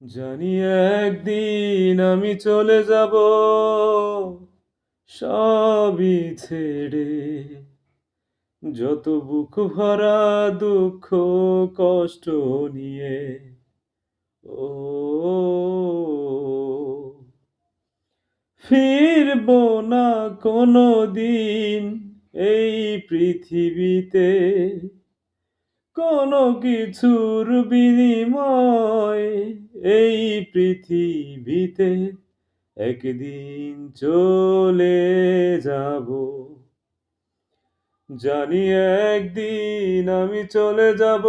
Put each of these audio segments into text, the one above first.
জানি একদিন আমি চলে যাব সবই ছেড়ে, যত বুক ভরা দুঃখ কষ্ট নিয়ে। ও ফিরবো না কোনো দিন এই পৃথিবীতে, কোনো কিছুর বিনিময় এই পৃথিবীতে একদিন চলে যাব। জানি একদিন আমি চলে যাব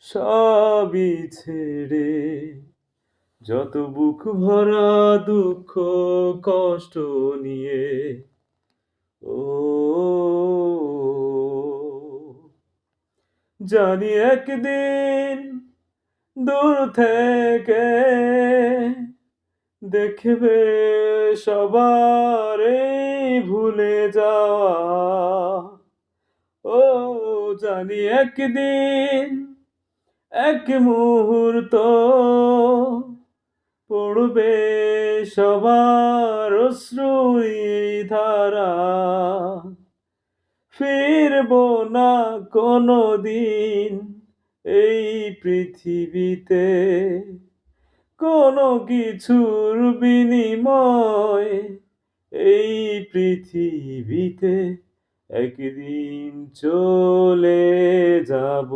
সবই ছেড়ে, যত বুক ভরা দুঃখ কষ্ট নিয়ে। ও জানি একদিন দূর থেকে দেখবে সবার এই ভুলে যাওয়া। ও জানি একদিন এক মুহূর্ত পড়বে সবার অশ্রুই ধারা। ফিরবো না কোনো দিন এই পৃথিবীতে, কোনো কিছুর বিনিময় এই পৃথিবীতে একদিন চলে যাব।